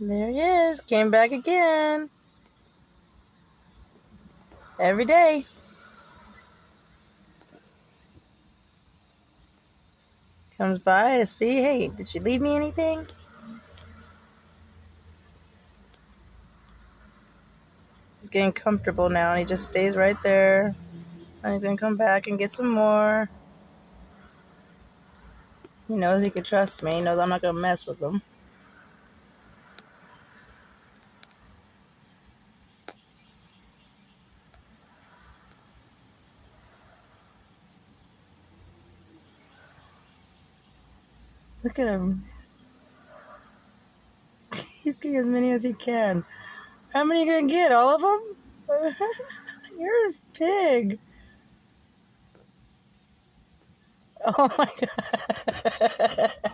There he is. Came back again. Every day. Comes by to see, hey, did she leave me anything? He's getting comfortable now, and he just stays right there. And he's going to come back and get some more. He knows he can trust me. He knows I'm not going to mess with him. Look at him. He's getting as many as he can. How many are you going to get? All of them? You're his pig. Oh my God.